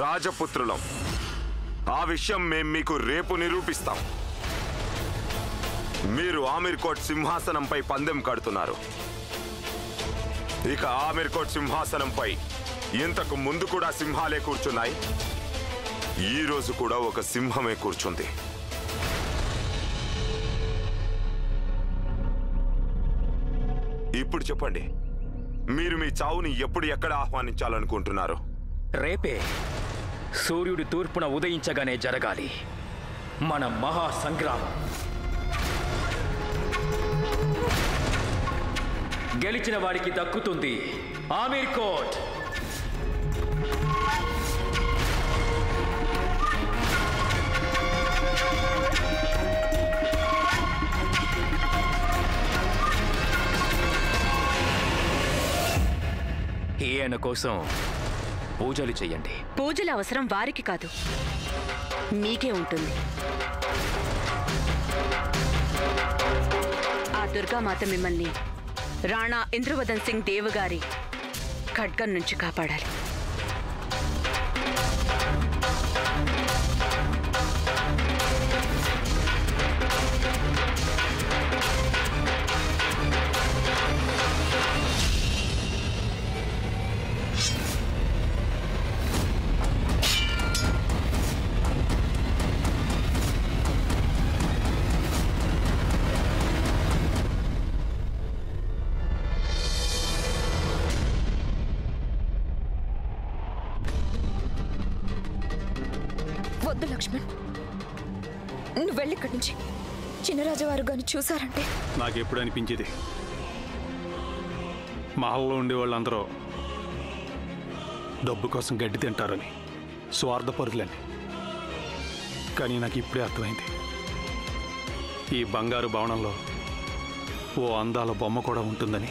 రాజపుత్రులం. ఆ విషయం మేము మీకు రేపు నిరూపిస్తాం. మీరు ఆమీర్ కోట్ సింహాసనంపై పందెం కడుతున్నారు. ఇక ఆమీర్ కోట్ సింహాసనంపై ఇంతకు ముందు కూడా సింహాలే కూర్చున్నాయి. ఈ రోజు కూడా ఒక సింహమే కూర్చుంది. ఇప్పుడు చెప్పండి, మీరు మీ చావుని ఎప్పుడు ఎక్కడ ఆహ్వానించాలనుకుంటున్నారు? రేపే సూర్యుడు తూర్పున ఉదయించగానే జరగాలి మన మహాసంగ్రామం. గెలిచిన వాడికి దక్కుతుంది ఆమీర్ కోట్. ఈయన కోసం పూజలు చెయ్యండి. పూజల అవసరం వారికి కాదు, మీకే ఉంటుంది. ఆ దుర్గామాత మిమ్మల్ని రాణా ఇంద్రవదన్ సింగ్ దేవ్ గారి ఖడ్గం నుంచి కాపాడాలి. వద్దు లక్ష్మణ్, నువ్వు వెళ్ళి ఇక్కడి నుంచి. చిన్నరాజువారు గాని చూశారంటే. నాకెప్పుడు అనిపించేది మహల్లో ఉండే వాళ్ళందరూ డబ్బు కోసం గడ్డి తింటారని, స్వార్థపరులని. కానీ నాకు ఇప్పుడే అర్థమైంది, ఈ బంగారు భవనంలో ఓ అందాల బొమ్మ కూడా ఉంటుందని,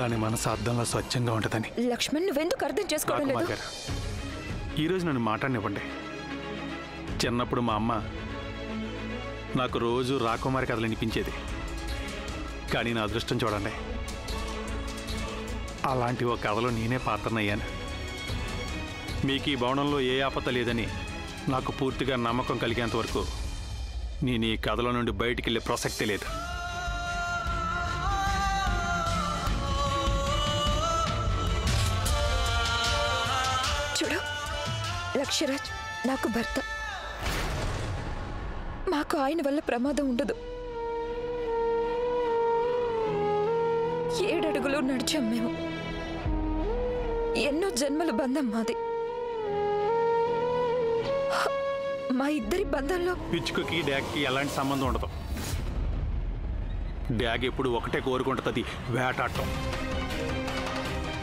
దాని మనసు అర్థంలో స్వచ్ఛంగా ఉంటుందని. లక్ష్మణ్, నువ్వెందుకు అర్థం చేసుకోవడం లేదు? ఈరోజు నన్ను మాట్లాడనివ్వండి. చిన్నప్పుడు మా అమ్మ నాకు రోజు రాకుమారి కథలు వినిపించేది. కానీ నా అదృష్టం చూడండి, అలాంటి ఒక కథలో నేనే పాత్రనయ్యాను. మీకు ఈ భవనంలో ఏ ఆపద లేదని నాకు పూర్తిగా నమ్మకం కలిగేంత వరకు నేను ఈ కథలో నుండి బయటికి వెళ్ళే ప్రసక్తి లేదు. చూడు లక్ష్యరాజ్, నాకు భర్త. మాకు ఆయన వల్ల ప్రమాదం ఉండదు. 7 అడుగులు నడిచాం మేము. ఎన్నో జన్మల బంధం మాది. మా ఇద్దరి బంధంలో పిచ్చుకకి డ్యాగ్కి ఎలాంటి సంబంధం ఉండదు. డ్యాగ్ ఎప్పుడు ఒకటే కోరుకుంటుంది, వేటాడటం.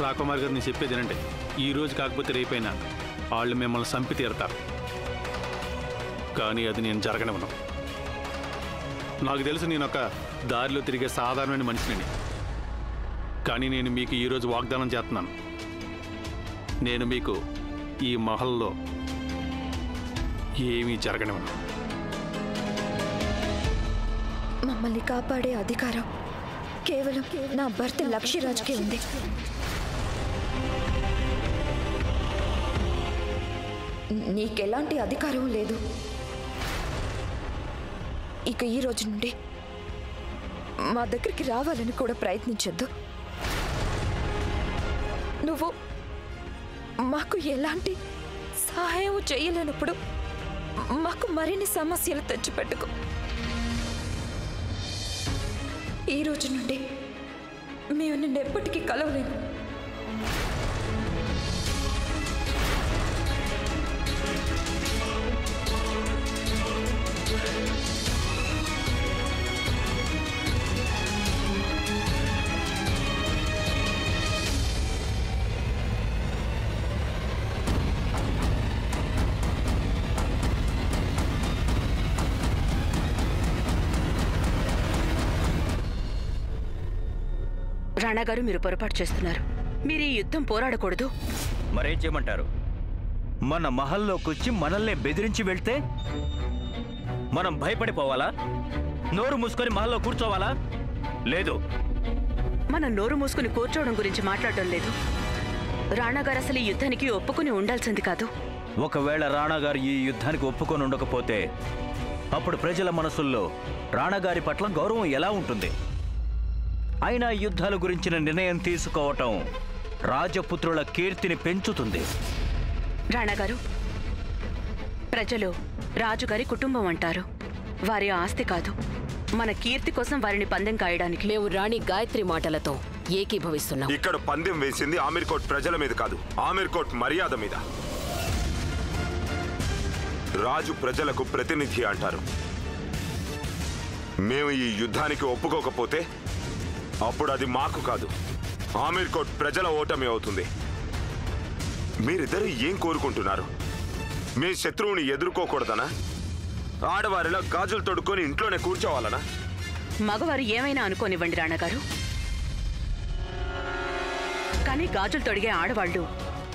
రాకుమార్ గారు నేను చెప్పేది ఏంటంటే, ఈ రోజు కాకపోతే రేపైనా వాళ్ళు మిమ్మల్ని చంపి తీరతారు. కానీ అది నేను జరగనివ్వను. నాకు తెలుసు నేను ఒక దారిలో తిరిగే సాధారణమైన మనిషిని. కానీ నేను మీకు ఈరోజు వాగ్దానం చేస్తున్నాను, నేను మీకు ఈ మహల్లో ఏమీ జరగనివ్వను. మమ్మల్ని కాపాడే అధికారం కేవలం నా భర్త లక్ష్యరాజ్కే ఉంది. నీకెలాంటి అధికారం లేదు. ఇక ఈ రోజు నుండి మా దగ్గరికి రావాలని కూడా ప్రయత్నించొద్దు. నువ్వు మాకు ఎలాంటి సహాయం చేయలేనప్పుడు మాకు మరిన్ని సమస్యలు తెచ్చిపెట్టుకో. ఈ రోజు నుండి మేము నిన్ను ఎప్పటికీ కలవలేము. రాణా గారు, మీరు పొరపాటు చేస్తున్నారు. మీరు ఈ యుద్ధం పోరాడకూడదు. మరేం చేయమంటారు? మన మహల్లోకొచ్చి మనల్ని బెదిరించి వెళ్తే మనం భయపడిపోవాలా? నోరు మూసుకొని మహల్లో కూర్చోవాలా? లేదు, మనం నోరు మూసుకుని కూర్చోవడం గురించి మాట్లాడడం లేదు. రాణాగారు అసలు ఈ యుద్ధానికి ఒప్పుకుని ఉండాల్సింది కాదు. ఒకవేళ రాణాగారు ఈ యుద్ధానికి ఒప్పుకొని ఉండకపోతే అప్పుడు ప్రజల మనసుల్లో రాణాగారి పట్ల గౌరవం ఎలా ఉంటుంది? అయినా యుద్ధాల గురించిన నిర్ణయం తీసుకోవటం రాజపుత్రుల కీర్తిని పెంచుతుంది. రాణాగారు, ప్రజలు రాజుగారి కుటుంబం అంటారు. వారి ఆస్తి కాదు, మన కీర్తి కోసం వారిని పందెం కాయడానికి. మేము రాణి గాయత్రి మాటలతో ఏకీభవిస్తున్నాం. ఇక్కడ పందెం వేసింది ఆమీర్ కోట్ ప్రజల మీద కాదు, ఆమీర్ కోట్ మర్యాద మీద. రాజు ప్రజలకు ప్రతినిధి అంటారు. మేము ఈ యుద్ధానికి ఒప్పుకోకపోతే అప్పుడు అది మాకు కాదు, ఆమీర్ కోట్ ప్రజల ఓటమి అవుతుంది. మీరిద్దరు ఏం కోరుకుంటున్నారు? మీ శత్రువుని ఎదుర్కోకూడదనా? ఆడవారిలా గాజులు తొడుక్కొని ఇంట్లోనే కూర్చోవాలనా? మగవారు ఏమైనా అనుకోనివ్వండి రాణాగారు, కానీ గాజులు తొడిగే ఆడవాళ్లు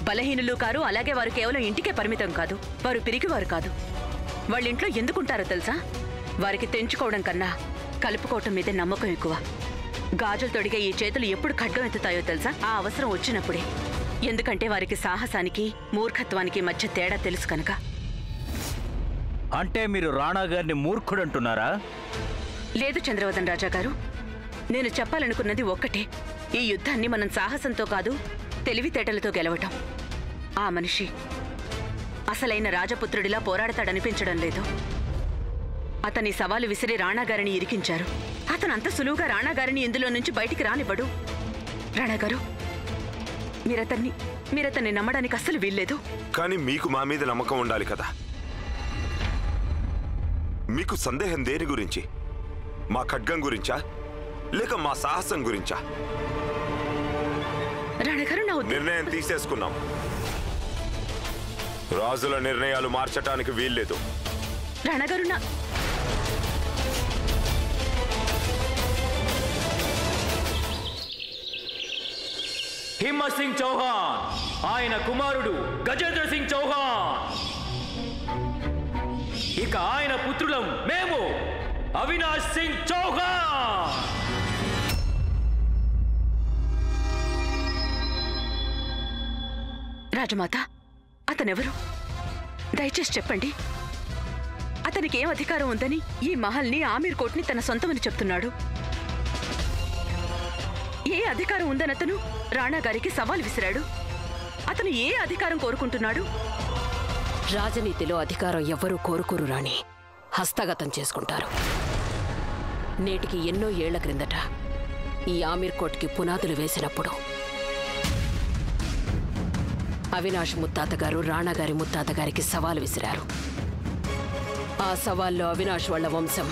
బలహీనులు కారు. అలాగే వారు కేవలం ఇంటికే పరిమితం కాదు, వారు పిరికివారు కాదు. వాళ్ళింట్లో ఎందుకుంటారో తెలుసా? వారికి తెంచుకోవడం కన్నా కలుపుకోవటం మీద నమ్మకం ఎక్కువ. గాజులు తొడిగే ఈ చేతులు ఎప్పుడు ఖడ్గం ఎత్తుతాయో తెలుసా? ఆ అవసరం వచ్చినప్పుడే. ఎందుకంటే వారికి సాహసానికి మూర్ఖత్వానికి మధ్య తేడా తెలుసు కనుక. అంటే మీరు రాణాగారిని మూర్ఖుడంటున్నారా? లేదు చంద్రవదన్ రాజా గారు, నేను చెప్పాలనుకున్నది ఒక్కటే. ఈ యుద్ధాన్ని మనం సాహసంతో కాదు, తెలివితేటలతో గెలవటం. ఆ మనిషి అసలైన రాజపుత్రుడిలా పోరాడతాడనిపించడం లేదు. అతని సవాలు విసిరి రాణాగారిని ఇరికించారు. అతను అంత సులువుగా రాణాగారిని ఇందులో నుంచి బయటికి రానివ్వడు. రాణాగారు, మీరతన్ని నమ్మడానికి అస్సలు వీల్లేదు. కానీ మీకు మా మీద నమ్మకం ఉండాలి కదా. మీకు సందేహం దేని గురించి? మా ఖడ్గం గురించా లేక మా సాహసం గురించా? రాణాగారు, నా నిర్ణయం తీసేసుకున్నాం. రాజుల నిర్ణయాలు మార్చటానికి వీల్లేదు. రాణాగారు, నా హిమ్మత్ సింగ్ చౌహాన్, ఆయన కుమారుడు గజేంద్ర సింగ్ చౌహాన్. ఇక ఆయన పుత్రులం మేము, అవినాష్ సింగ్ చౌహాన్. రాజమాత, అతనెవరు? దయచేసి చెప్పండి. అతనికి ఏం అధికారం ఉందని ఈ మహల్ని, ఆమీర్ కోట్ని తన సొంతమని చెప్తున్నాడు? ఏ అధికారం ఉందని అతను రాణాగారికి సవాల్ విసిరాడు? అతను ఏ అధికారం కోరుకుంటున్నాడు? రాజనీతిలో అధికారం ఎవ్వరూ కోరుకోరు రాణి, హస్తగతం చేసుకుంటారు. నేటికి ఎన్నో ఏళ్ల క్రిందట ఈ ఆమీర్ కోట్కి పునాదులు వేసినప్పుడు అవినాష్ ముత్తాతగారు రాణాగారి ముత్తాతగారికి సవాలు విసిరారు. ఆ సవాల్లో అవినాష్ వాళ్ల వంశం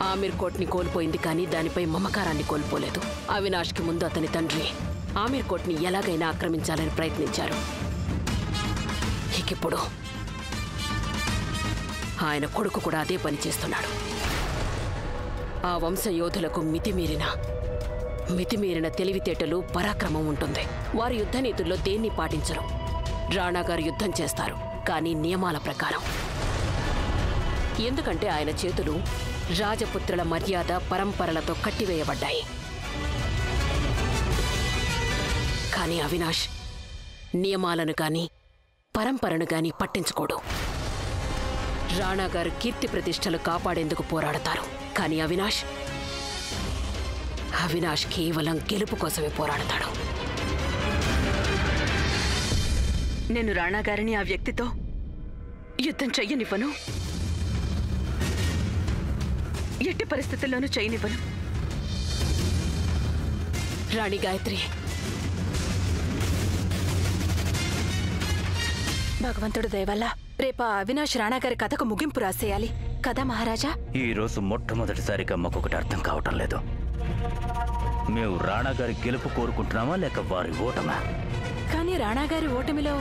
ఆమీర్ కోట్ని కోల్పోయింది, కానీ దానిపై మమకారాన్ని కోల్పోలేదు. అవినాష్కి ముందు అతని తండ్రి ఆమీర్ కోట్ని ఎలాగైనా ఆక్రమించాలని ప్రయత్నించారు. ఇకిప్పుడు ఆయన కొడుకు కూడా అదే పని చేస్తున్నాడు. ఆ వంశయోధులకు మితిమీరిన తెలివితేటలు, పరాక్రమం ఉంటుంది. వారి యుద్ధ నీతుల్లో దేన్ని పాటించరు. రాణాగారు యుద్ధం చేస్తారు, కానీ నియమాల ప్రకారం. ఎందుకంటే ఆయన చేతులు రాజపుత్రుల మర్యాద పరంపరలతో కట్టివేయబడ్డాయి. కానీ అవినాష్ నియమాలను గాని పరంపరను గాని పట్టించుకోడు. రాణాగారు కీర్తి ప్రతిష్టలు కాపాడేందుకు పోరాడతారు, కానీ అవినాష్ కేవలం గెలుపు కోసమే పోరాడతాడు. నేను రాణాగారిని ఆ వ్యక్తితో యుద్ధం చెయ్యనివ్వను. ఎట్టి పరిస్థితుల్లోనూ చేయనివ్వను. రాణి గాయత్రి, భగవంతుడు దయవల్ల రేపు అవినాష్ రాణాగారి కథకు ముగింపు రాసేయాలి కదా మహారాజా? ఈ రోజు మొట్టమొదటిసారిగా మాకొకటి అర్థం కావటం లేదు. మేము రాణాగారి గెలుపు కోరుకుంటున్నామా లేక వారి ఓటమా? కానీ రాణాగారి ఓటమిలో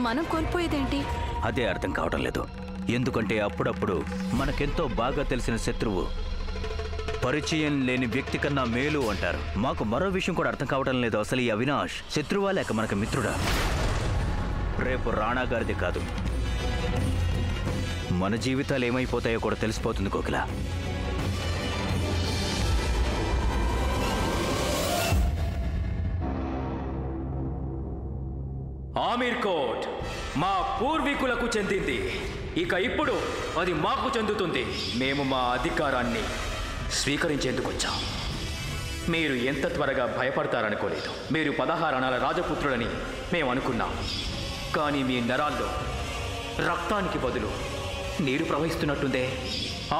మనం కోల్పోయేదేంటి? అదే అర్థం కావటం లేదు. ఎందుకంటే అప్పుడప్పుడు మనకెంతో బాగా తెలిసిన శత్రువు పరిచయం లేని వ్యక్తి కన్నా మేలు అంటారు. మాకు మరో విషయం కూడా అర్థం కావటం లేదు. అసలు ఈ అవినాష్ శత్రువా లేక మనకు మిత్రుడా? రేపు రాణాగారిది కాదు, మన జీవితాలు ఏమైపోతాయో కూడా తెలిసిపోతుంది కోకిల. ఆమీర్ కోట్ మా పూర్వీకులకు చెందింది. ఇక ఇప్పుడు అది మాకు చెందుతుంది. మేము మా అధికారాన్ని స్వీకరించేందుకు వచ్చాం. మీరు ఎంత త్వరగా భయపడతారనుకోలేదు. మీరు 16 అణాల రాజపుత్రులని మేము అనుకున్నాం. కానీ మీ నరాల్లో రక్తానికి బదులు నీరు ప్రవహిస్తున్నట్టుందే.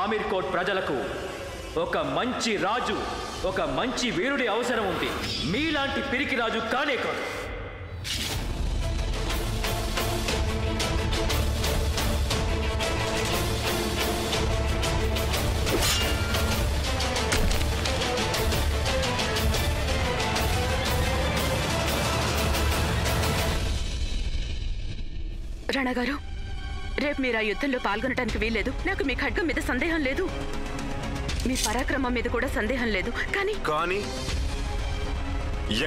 ఆమీర్ కోట్ ప్రజలకు ఒక మంచి రాజు, ఒక మంచి వీరుడి అవసరం ఉంది. మీలాంటి పిరికి రాజు కానే కాదు. రాణా గారు, రేపు మీరు ఆ యుద్ధంలో పాల్గొనడానికి వీల్లేదు. నాకు మీ ఖడ్గం మీద సందేహం లేదు, మీ పరాక్రమం మీద కూడా సందేహం లేదు. కానీ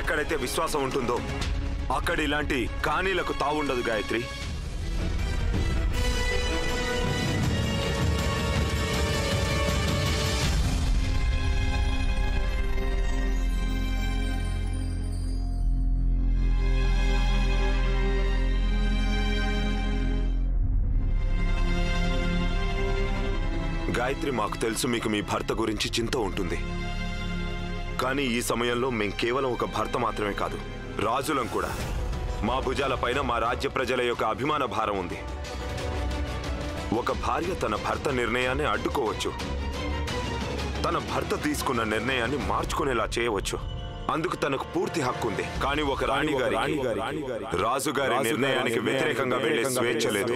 ఎక్కడైతే విశ్వాసం ఉంటుందో అక్కడ ఇలాంటి కానీలకు తావుండదు గాయత్రి. గాయత్రి, మాకు తెలుసు మీకు మీ భర్త గురించి చింత ఉంటుంది. కానీ ఈ సమయంలో మేం కేవలం ఒక భర్త మాత్రమే కాదు, రాజులం కూడా. మా భుజాలపైన మా రాజ్య ప్రజల యొక్క అభిమాన భారం ఉంది. ఒక భార్య తన భర్త నిర్ణయాన్ని అడ్డుకోవచ్చు, తన భర్త తీసుకున్న నిర్ణయాన్ని మార్చుకునేలా చేయవచ్చు. అందుకు తనకు పూర్తి హక్కు ఉంది. కానీ ఒక రాణిగారి రాజుగారి నిర్ణయానికి వ్యతిరేకంగా వెళ్లే స్వేచ్ఛ లేదు.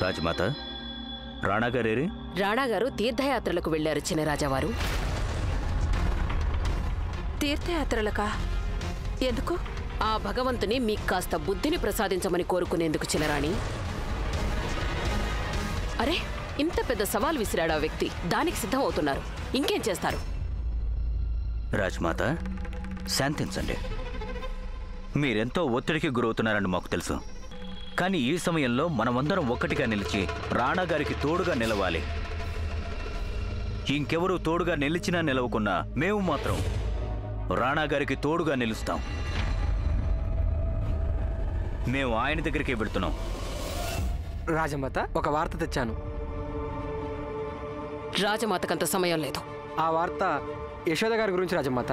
రాజమాత, రాణాగారేరి? రాణాగారు తీర్థయాత్రలకు వెళ్లారు చినరాజావారు. తీర్థయాత్రలకా? ఎందుకు? ఆ భగవంతుని మీకు కాస్త బుద్ధిని ప్రసాదించమని కోరుకునేందుకు చినరాణి. అరే, ఇంత పెద్ద సవాల్ విసిరాడు ఆ వ్యక్తి. దానికి సిద్ధం అవుతున్నారు. ఇంకేం చేస్తారు? రాజమాత, శాంతించండి. మీరెంతో ఒత్తిడికి గురవుతున్నారని మాకు తెలుసు. కానీ ఈ సమయంలో మనమందరం ఒక్కటిగా నిలిచి రాణాగారికి తోడుగా నిలవాలి. ఇంకెవరూ తోడుగా నిలిచినా నిలవకున్నా మేము మాత్రం రాణాగారికి తోడుగా నిలుస్తాం. మేము ఆయన దగ్గరికి వెళ్తున్నాం. రాజమాత, ఒక వార్త తెచ్చాను. రాజమాతకంత సమయం లేదు. ఆ వార్త యశోద గారి గురించి రాజమాత.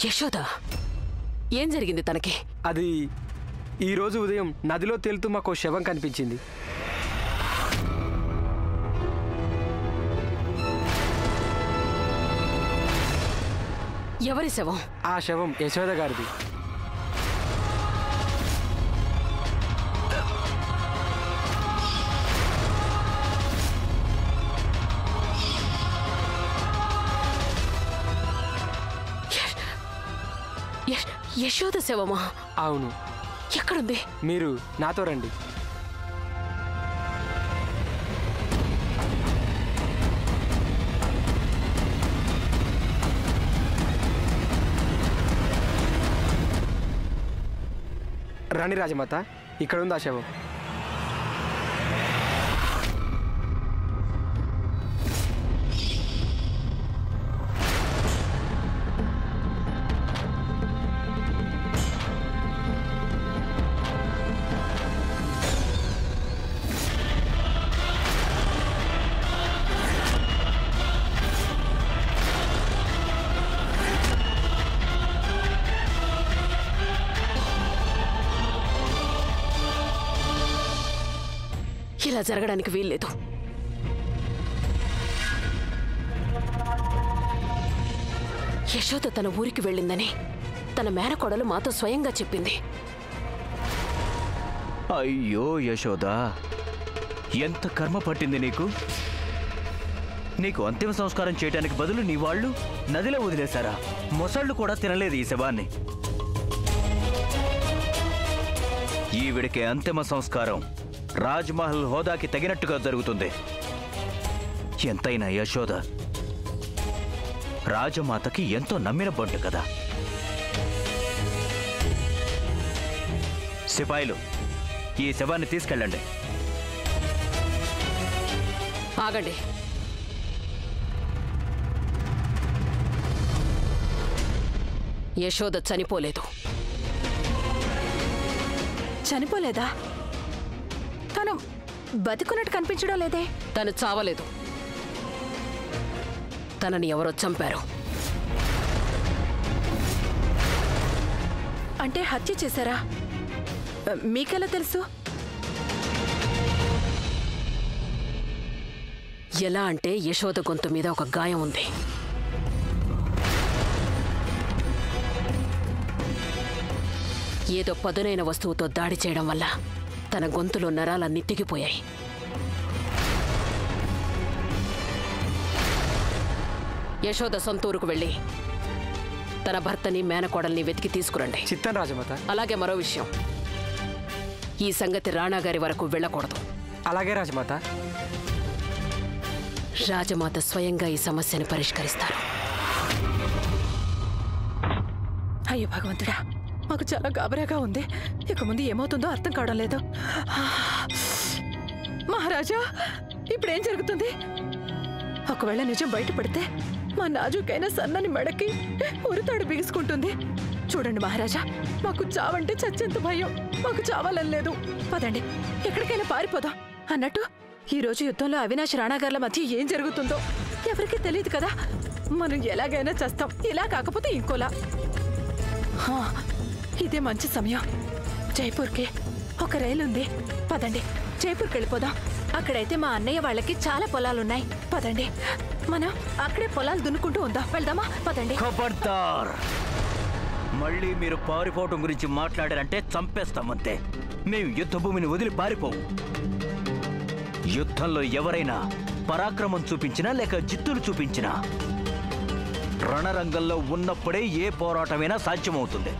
యశోద, ఏం జరిగింది తనకి? అది ఈరోజు ఉదయం నదిలో తేలుతూ మాకు శవం కనిపించింది. ఎవరి శవం? ఆ శవం యశోద గారిది. యశోద శవమా? అవును. ఎక్కడుంది? మీరు నాతో రండి. రాణి రాజమాత, ఇక్కడ ఉంది ఆ శవం. ఇలా జరగడానికి వీల్లేదు. యశోద తన ఊరికి వెళ్ళిందని తన మేనకోడలు మాతో స్వయంగా చెప్పింది. అయ్యో యశోద, ఎంత కర్మ పట్టింది నీకు. నీకు అంతిమ సంస్కారం చేయడానికి బదులు నీ వాళ్ళు నదిలో వదిలేశారా? మొసళ్ళు కూడా తినలేదు ఈ శవాన్ని. ఈవిడికి అంతిమ సంస్కారం రాజ్మహల్ హోదాకి తగినట్టుగా జరుగుతుంది. ఎంతైనా యశోద రాజమాతకి ఎంతో నమ్మిన బంటు కదా. సిపాయిలు, ఈ శవాన్ని తీసుకెళ్ళండి. ఆగండి. యశోద చనిపోలేదు. చనిపోలేదా? తను బతుకున్నట్టు కనిపించడం లేదే. తను చావలేదు. తనని ఎవరో చంపారు. అంటే హత్య చేశారా? మీకెలా తెలుసు? ఎలా అంటే యశోద గొంతు మీద ఒక గాయం ఉంది. ఏదో పదునైన వస్తువుతో దాడి చేయడం వల్ల తన గొంతులో నరాలన్నీ తెగిపోయాయి. యశోద సొంతూరుకు వెళ్ళి తన భర్తని మేనకోడల్ని వెతికి తీసుకురండి. చిత్తం రాజమాత. అలాగే మరో విషయం, ఈ సంగతి రాణాగారి వరకు వెళ్ళకూడదు. అలాగే రాజమాత. రాజమాత స్వయంగా ఈ సమస్యను పరిష్కరిస్తారు. అయ్యో భగవంతుడా, మాకు చాలా గాబరాగా ఉంది. ఇక ముందు ఏమవుతుందో అర్థం కావడం లేదు. మహారాజా, ఇప్పుడేం జరుగుతుంది? ఒకవేళ నిజం బయటపడితే మా నాజుకైన సన్నని మెడకి ఉరితాడు బిగుసుకుంటుంది. చూడండి మహారాజా, మాకు చావంటే చచ్చేంత భయం. మాకు చావాలని లేదు. పదండి, ఎక్కడికైనా పారిపోదాం. అన్నట్టు ఈ రోజు యుద్ధంలో అవినాష్ రాణాగార్ల మధ్య ఏం జరుగుతుందో ఎవరికీ తెలియదు కదా. మనం ఎలాగైనా చేస్తాం, ఇలా కాకపోతే ఇంకోలా. ఇదే మంచి సమయం. జైపూర్కి ఒక రైలు ఉంది. పదండి, జైపూర్కి వెళ్ళిపోదాం. అక్కడైతే మా అన్నయ్య వాళ్ళకి చాలా పొలాలున్నాయి. పదండి, మనం అక్కడే పొలాలు దున్నుకుంటూ ఉందాం. వెళ్దామా? పదండి. ఖబర్దార్! మళ్ళీ మీరు పారిపోవటం గురించి మాట్లాడారంటే చంపేస్తామంతే. మేము యుద్ధ భూమిని వదిలి పారిపోము. యుద్ధంలో ఎవరైనా పరాక్రమం చూపించినా లేక జిత్తులు చూపించినా రణరంగంలో ఉన్నప్పుడే ఏ పోరాటమైనా సాధ్యమవుతుంది.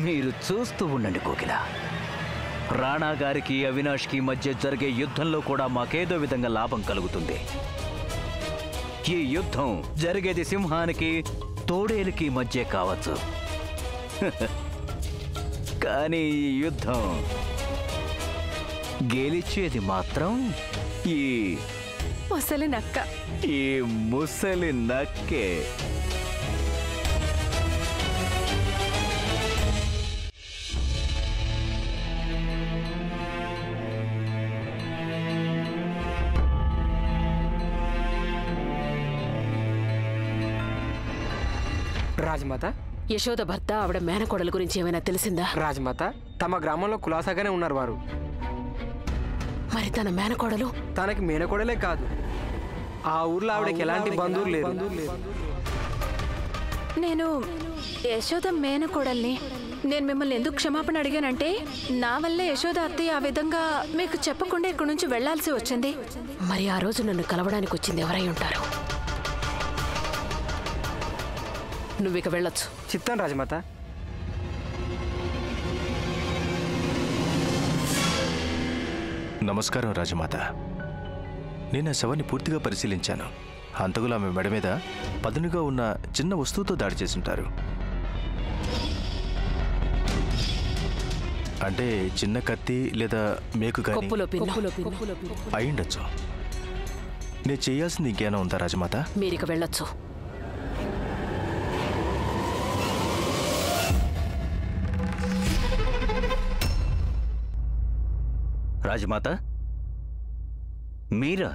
మీరు చూస్తూ ఉండండి కోకిల. రాణాగారికి అవినాష్కి మధ్య జరిగే యుద్ధంలో కూడా మాకేదో విధంగా లాభం కలుగుతుంది. ఈ యుద్ధం జరిగేది సింహానికి తోడేలుకి మధ్య కావచ్చు, కానీ ఈ యుద్ధం గెలిచేది మాత్రం ఈ ముసలి నక్క. ఈ ముసలి నక్కే. రాజమాత, యశోద భర్త ఆవిడ మేనకోడల గురించి ఏమైనా తెలిసిందా? రాజమాత, తమ గ్రామంలో కులాసాగానే ఉన్నారు వారు. మరి తన మేనకోడలు? తనకి మేనకోడలే కాదు, ఆ ఊర్లో ఆవిడకి ఎలాంటి బంధువులు లేరు. నేను యశోద మేనకోడల్ని. నేను మిమ్మల్ని ఎందుకు క్షమాపణ అడిగానంటే, నా వల్లే యశోద అత్తయ్య ఆ విధంగా మీకు చెప్పకుండా ఇక్కడి నుంచి వెళ్లాల్సి వచ్చింది. మరి ఆ రోజు నన్ను కలవడానికి వచ్చింది ఎవరై ఉంటారు? నువ్విక వెళ్ళొచ్చు. చిత్తం రాజమాత. నమస్కారం రాజమాత. నేను ఆ శవాన్ని పూర్తిగా పరిశీలించాను. హంతకులు ఆమె మెడ మీద పదునుగా ఉన్న చిన్న వస్తువుతో దాడి చేసుంటారు. అంటే చిన్న కత్తి లేదా మేకు కానీ అయిండొచ్చు. నేను చేయాల్సింది ఇంకేనా ఉందా రాజమాత? మీరిక వెళ్ళొచ్చు. రాజమాత, మీరా?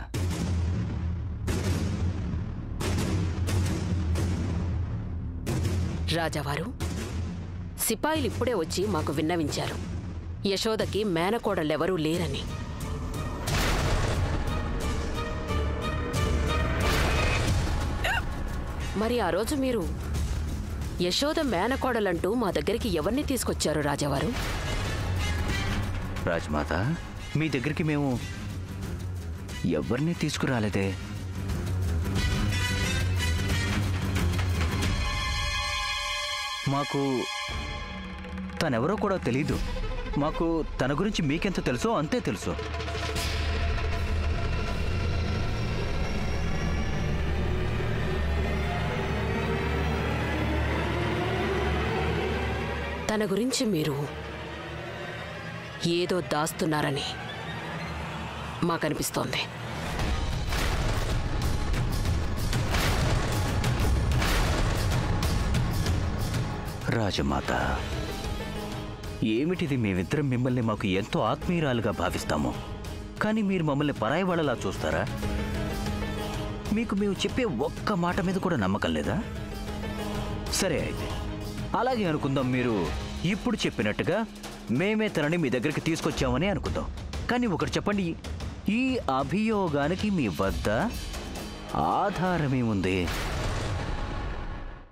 రాజావారు, సిపాయిలు ఇప్పుడే వచ్చి మాకు విన్నవించారు యశోదకి మేనకోడళ్ళెవరూ లేరని. మరి ఆ రోజు మీరు యశోద మేనకోడలంటూ మా దగ్గరికి ఎవరిని తీసుకొచ్చారు రాజావారు? రాజమాత, మీ దగ్గరికి మేము ఎవరిని తీసుకురాలేదే. మాకు తనెవరో కూడా తెలీదు. మాకు తన గురించి మీకెంత తెలుసో అంతే తెలుసు. తన గురించి మీరు ఏదో దాస్తున్నారని మాకనిపిస్తోంది. రాజమాత, ఏమిటిది? మేమిద్దరం మిమ్మల్ని మాకు ఎంతో ఆత్మీయురాలుగా భావిస్తాము, కానీ మీరు మమ్మల్ని పరాయి వాళ్ళలా చూస్తారా? మీకు మేము చెప్పే ఒక్క మాట మీద కూడా నమ్మకం లేదా? సరే అయితే అలాగే అనుకుందాం. మీరు ఇప్పుడు చెప్పినట్టుగా మేమే తనని మీ దగ్గరికి తీసుకొచ్చామని అనుకుందాం. కానీ ఒకటి చెప్పండి, ఈ అభియోగానికి మీ వద్ద ఆధారమేముంది?